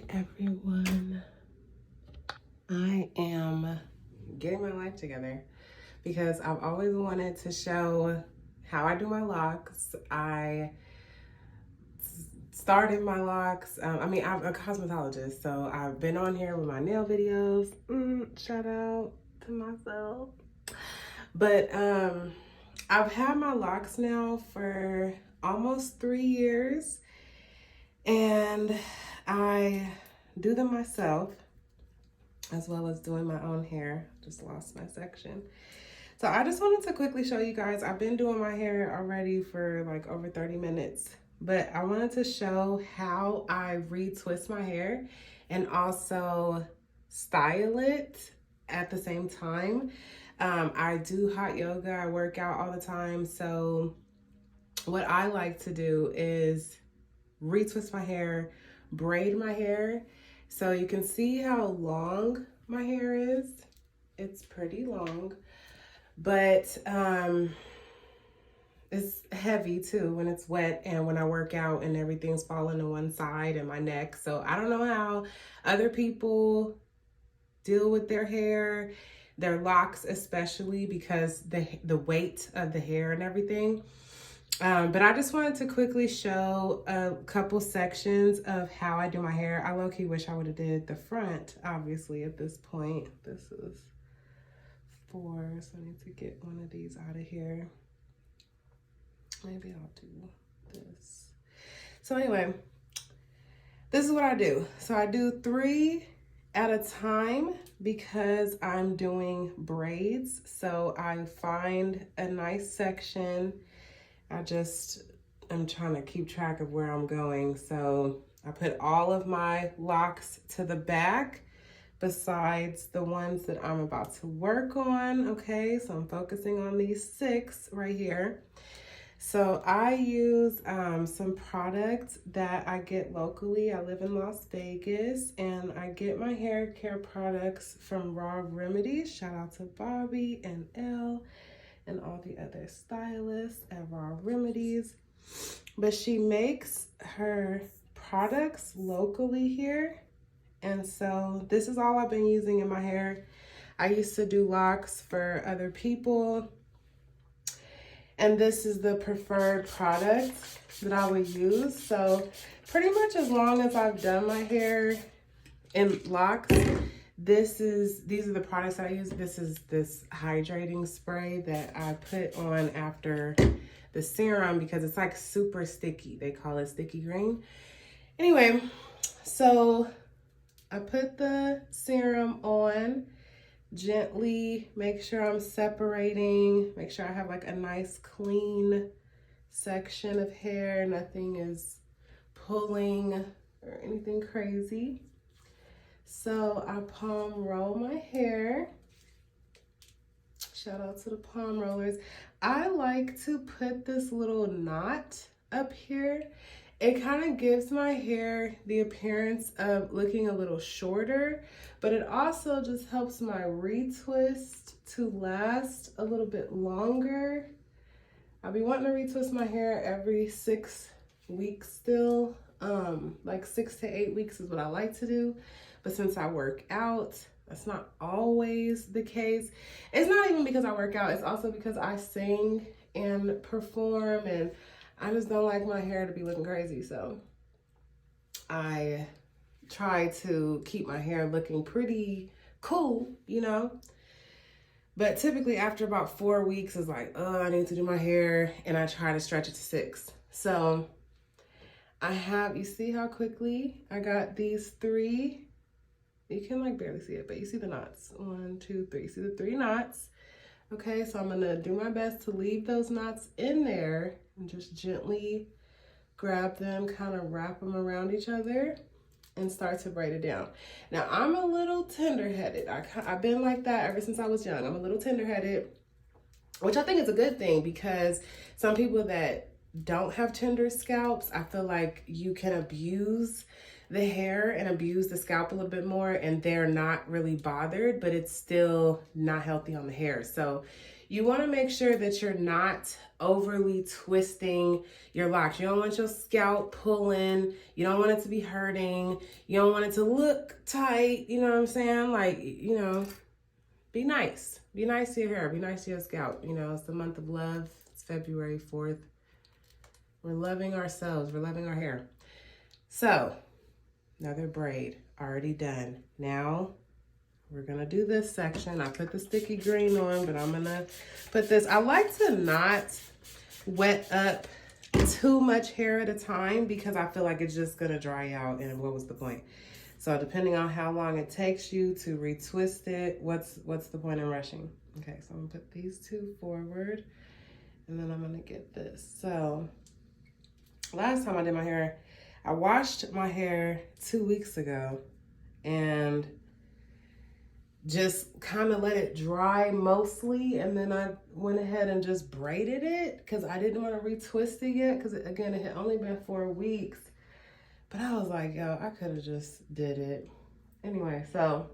Everyone, I am getting my life together because I've always wanted to show how I do my locks. I started my locks. I'm a cosmetologist, so I've been on here with my nail videos. Shout out to myself. But I've had my locks now for almost 3 years, and I do them myself, as well as doing my own hair. Just lost my section. So I just wanted to quickly show you guys, I've been doing my hair already for like over 30 minutes, but I wanted to show how I retwist my hair and also style it at the same time. I do hot yoga, I work out all the time. So what I like to do is retwist my hair, braid my hair. So you can see how long my hair is. It's pretty long, but it's heavy too when it's wet and when I work out and everything's falling to one side and my neck. So I don't know how other people deal with their hair, their locks especially, because the weight of the hair and everything. But I just wanted to quickly show a couple sections of how I do my hair. I low-key wish I would have did the front, obviously, at this point. This is 4, so I need to get one of these out of here. Maybe I'll do this. So anyway, this is what I do. So I do 3 at a time because I'm doing braids. So I find a nice section. I'm trying to keep track of where I'm going. So I put all of my locks to the back besides the ones that I'm about to work on. Okay, so I'm focusing on these 6 right here. So I use some products that I get locally. I live in Las Vegas and I get my hair care products from Raw Remedies. Shout out to Bobby and Elle and all the other stylists at Raw Remedies. But she makes her products locally here. And so this is all I've been using in my hair. I used to do locks for other people. And this is the preferred product that I would use. So pretty much as long as I've done my hair in locks, these are the products I use. This is this hydrating spray that I put on after the serum because it's like super sticky. They call it sticky green. Anyway, so I put the serum on, gently make sure I'm separating, make sure I have like a nice clean section of hair. Nothing is pulling or anything crazy. So I palm roll my hair. Shout out to the palm rollers. I like to put this little knot up here. It kind of gives my hair the appearance of looking a little shorter, but it also just helps my retwist to last a little bit longer. I'll be wanting to retwist my hair every 6 weeks still. Like 6 to 8 weeks is what I like to do. But since I work out, that's not always the case. It's not even because I work out, it's also because I sing and perform, and I just don't like my hair to be looking crazy. So I try to keep my hair looking pretty cool, you know? But typically after about 4 weeks is like, oh, I need to do my hair, and I try to stretch it to 6. So you see how quickly I got these 3? You can like barely see it, but you see the knots. 1, 2, 3. See the 3 knots? Okay, so I'm gonna do my best to leave those knots in there and just gently grab them, kind of wrap them around each other and start to braid it down. Now, I'm a little tender-headed. I've been like that ever since I was young. I'm a little tender-headed, which I think is a good thing because some people that don't have tender scalps, I feel like you can abuse the hair and abuse the scalp a little bit more and they're not really bothered, but it's still not healthy on the hair. So you want to make sure that you're not overly twisting your locks. You don't want your scalp pulling. You don't want it to be hurting. You don't want it to look tight. You know what I'm saying? Like, you know, be nice. Be nice to your hair. Be nice to your scalp. You know, it's the month of love. It's February 4th. We're loving ourselves. We're loving our hair. So, another braid already done. Now, we're going to do this section. I put the sticky green on, but I'm going to put this. I like to not wet up too much hair at a time because I feel like it's just going to dry out, and what was the point? So depending on how long it takes you to retwist it, what's the point in rushing? Okay, so I'm going to put these two forward, and then I'm going to get this. So last time I did my hair, I washed my hair 2 weeks ago, and just kind of let it dry mostly, and then I went ahead and just braided it because I didn't want to retwist it yet because, again, it had only been 4 weeks. But I was like, yo, I could have just did it. Anyway, so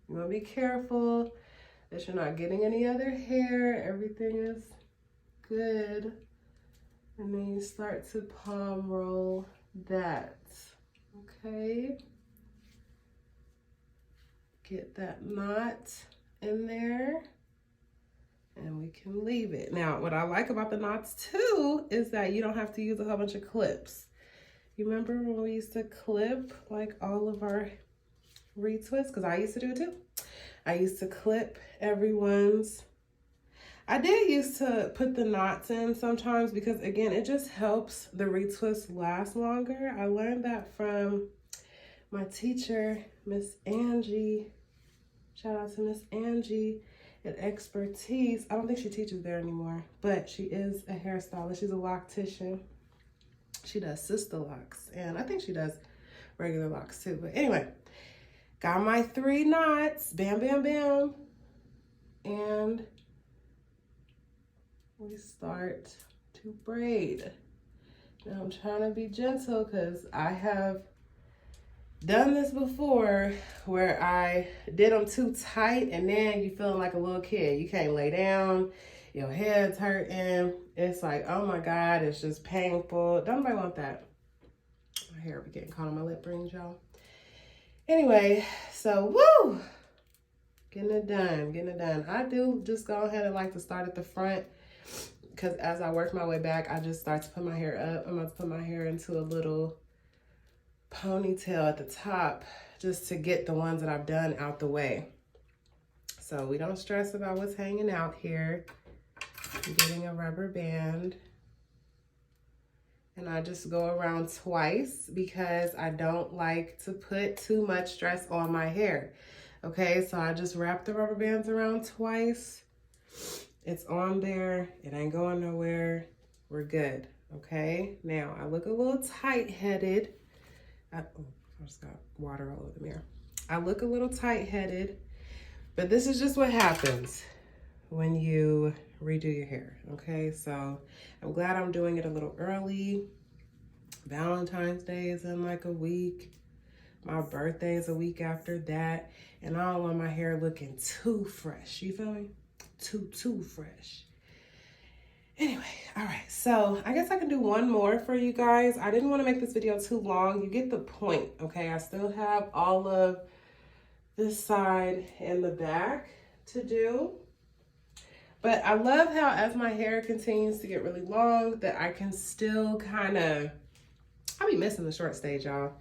you want to be careful that you're not getting any other hair. Everything is good. And then you start to palm roll that, okay? Get that knot in there, and we can leave it. Now, what I like about the knots too is that you don't have to use a whole bunch of clips. You remember when we used to clip like all of our retwists? Because I used to do it too. I used to clip everyone's. I did used to put the knots in sometimes because, again, it just helps the retwist last longer. I learned that from my teacher, Miss Angie. Shout out to Miss Angie at Expertise. I don't think she teaches there anymore, but she is a hairstylist. She's a loctician. She does sister locks, and I think she does regular locks too. But anyway, got my 3 knots. Bam, bam, bam. And we start to braid. Now I'm trying to be gentle because I have done this before where I did them too tight, and then you feeling like a little kid. You can't lay down, your head's hurting. It's like, oh my God, it's just painful. Don't nobody want that. My hair be getting caught on my lip rings, y'all. Anyway, so woo! Getting it done, getting it done. I do just go ahead and like to start at the front because as I work my way back, I just start to put my hair up. I'm about to put my hair into a little ponytail at the top just to get the ones that I've done out the way. So we don't stress about what's hanging out here. I'm getting a rubber band, and I just go around twice because I don't like to put too much stress on my hair. Okay, so I just wrap the rubber bands around twice. It's on there, it ain't going nowhere. We're good. Okay, now I look a little tight-headed. I just got water all over the mirror. I look a little tight-headed, but this is just what happens when you redo your hair, okay? So I'm glad I'm doing it a little early. Valentine's Day is in like a week. My birthday is a week after that, and I don't want my hair looking too fresh, you feel me? Too fresh. Anyway, all right, so I guess I can do one more for you guys. I didn't want to make this video too long. You get the point, okay? I still have all of this side and the back to do. But I love how as my hair continues to get really long that I can still kind of, I be missing the short stage, y'all.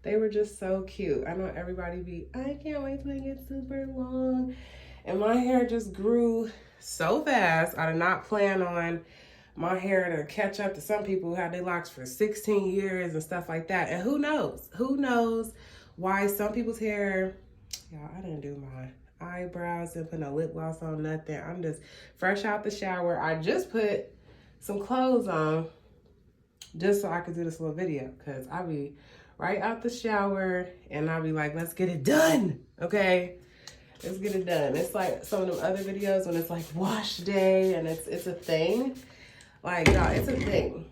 They were just so cute. I know everybody be, I can't wait till it gets super long. And my hair just grew so fast. I did not plan on my hair to catch up to some people who had their locks for 16 years and stuff like that. And who knows why some people's hair, y'all, I didn't do my eyebrows, didn't put no lip gloss on, nothing. I'm just fresh out the shower. I just put some clothes on just so I could do this little video because I be right out the shower and I'll be like, let's get it done, okay? Let's get it done. It's like some of them other videos when it's like wash day and it's a thing. Like, y'all, it's a thing.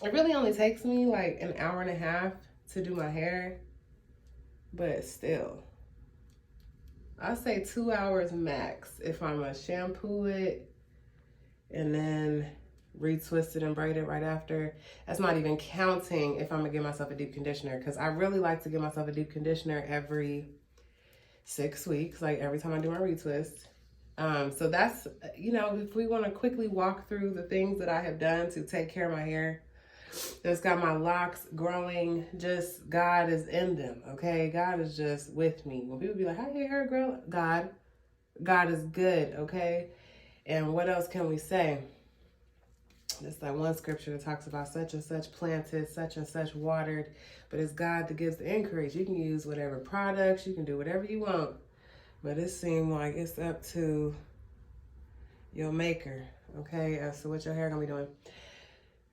It really only takes me like an hour and a half to do my hair, but still. I say 2 hours max if I'm gonna shampoo it and then retwist it and braid it right after. That's not even counting if I'm gonna give myself a deep conditioner, because I really like to give myself a deep conditioner every 6 weeks, like every time I do my retwist. So that's, you know, if we want to quickly walk through the things that I have done to take care of my hair, that's got my locks growing. Just God is in them, okay? God is just with me. When people be like, how your hair grow? God is good, okay? And what else can we say? There's that one scripture that talks about such and such planted, such and such watered, but it's God that gives the increase. You can use whatever products, you can do whatever you want, but it seems like it's up to your maker, okay? So what your hair gonna be doing?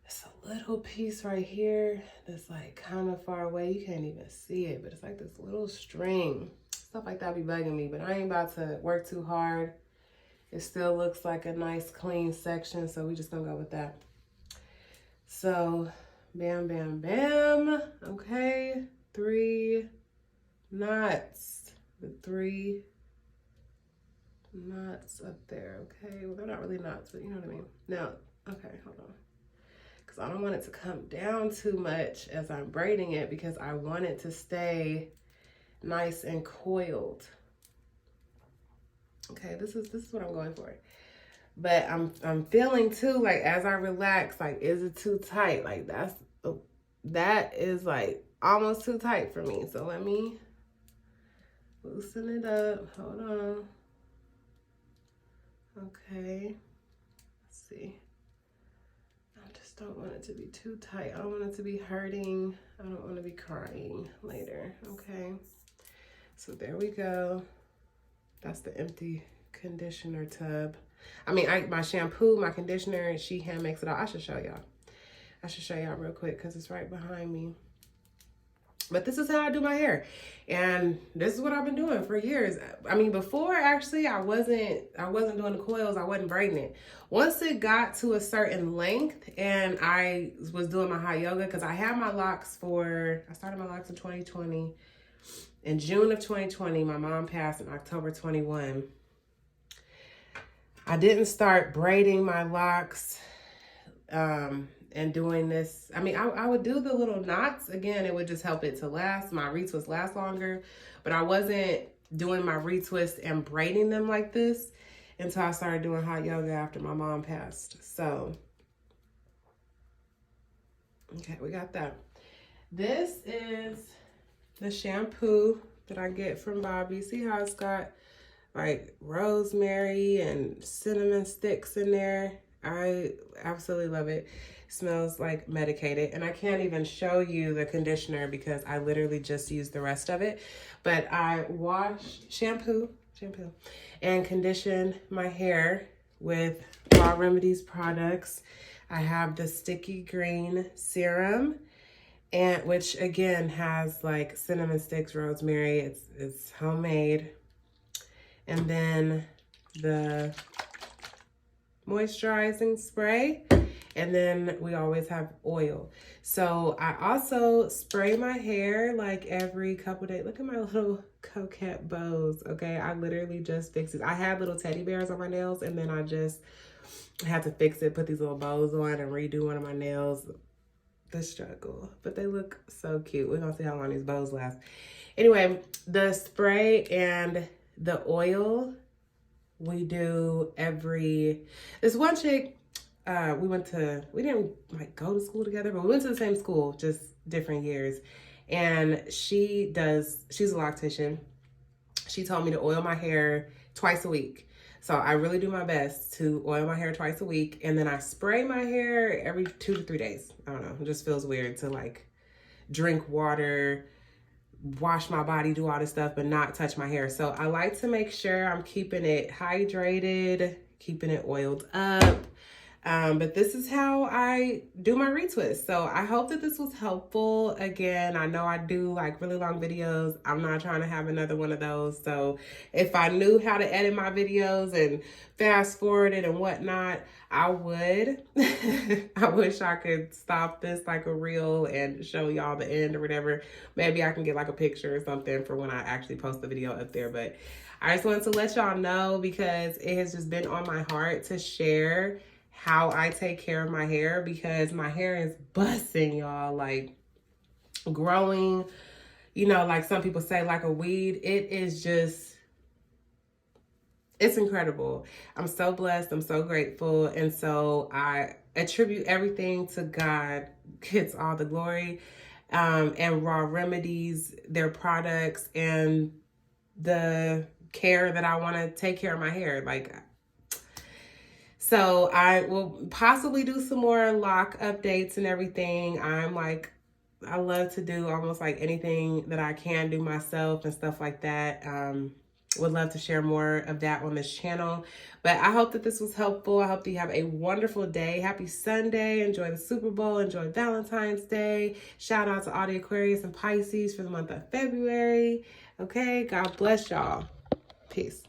It's a little piece right here that's like kind of far away. You can't even see it, but it's like this little string. Stuff like that be bugging me, but I ain't about to work too hard. It still looks like a nice clean section, so we just gonna go with that. So, bam, bam, bam. Okay, 3 knots. The 3 knots up there, okay? Well, they're not really knots, but you know what I mean. Now, okay, hold on. Because I don't want it to come down too much as I'm braiding it, because I want it to stay nice and coiled. Okay, this is what I'm going for. But I'm feeling too, like, as I relax, like, is it too tight? Like, that is like almost too tight for me. So let me loosen it up. Hold on. Okay. Let's see. I just don't want it to be too tight. I don't want it to be hurting. I don't want to be crying later. Okay. So there we go. That's the empty conditioner tub. I mean, my shampoo, my conditioner, and she hand makes it all. I should show y'all real quick because it's right behind me. But this is how I do my hair. And this is what I've been doing for years. I mean, before, actually, I wasn't doing the coils. I wasn't braiding it. Once it got to a certain length and I was doing my hot yoga, because I had my locks I started my locks in 2020. In June of 2020, my mom passed in October 21. I didn't start braiding my locks and doing this. I mean, I would do the little knots. Again, it would just help it to last. My retwist last longer. But I wasn't doing my retwist and braiding them like this until I started doing hot yoga after my mom passed. So, okay, we got that. This is the shampoo that I get from Bobby. See how it's got like rosemary and cinnamon sticks in there? I absolutely love it. It smells like medicated. And I can't even show you the conditioner because I literally just used the rest of it. But I shampoo and condition my hair with Raw Remedies products. I have the sticky green serum, and which again has like cinnamon sticks, rosemary. It's homemade. And then the moisturizing spray, and then we always have oil. So I also spray my hair like every couple days. Look at my little coquette bows, okay? I literally just fixed it. I had little teddy bears on my nails, and then I just had to fix it, put these little bows on and redo one of my nails. The struggle, but they look so cute. We're gonna see how long these bows last. Anyway, the spray and the oil we do this one chick, we didn't like go to school together, but we went to the same school, just different years. And she's a loctician. She told me to oil my hair twice a week. So I really do my best to oil my hair twice a week. And then I spray my hair every 2 to 3 days. I don't know, it just feels weird to like drink water, wash my body, do all this stuff, but not touch my hair. So I like to make sure I'm keeping it hydrated, keeping it oiled up. But this is how I do my retwist. So I hope that this was helpful. Again, I know I do like really long videos. I'm not trying to have another one of those. So if I knew how to edit my videos and fast forward it and whatnot, I would. I wish I could stop this like a reel and show y'all the end or whatever. Maybe I can get like a picture or something for when I actually post the video up there. But I just wanted to let y'all know because it has just been on my heart to share how I take care of my hair, because my hair is busting, y'all, like growing, you know, like some people say, like a weed. It is just, it's incredible. I'm so blessed. I'm so grateful. And so I attribute everything to God. Gets all the glory. And Raw Remedies, their products, and the care that I want to take care of my hair. Like, so I will possibly do some more lock updates and everything. I love to do almost like anything that I can do myself and stuff like that. Would love to share more of that on this channel. But I hope that this was helpful. I hope that you have a wonderful day. Happy Sunday. Enjoy the Super Bowl. Enjoy Valentine's Day. Shout out to all the Aquarius and Pisces for the month of February. Okay, God bless y'all. Peace.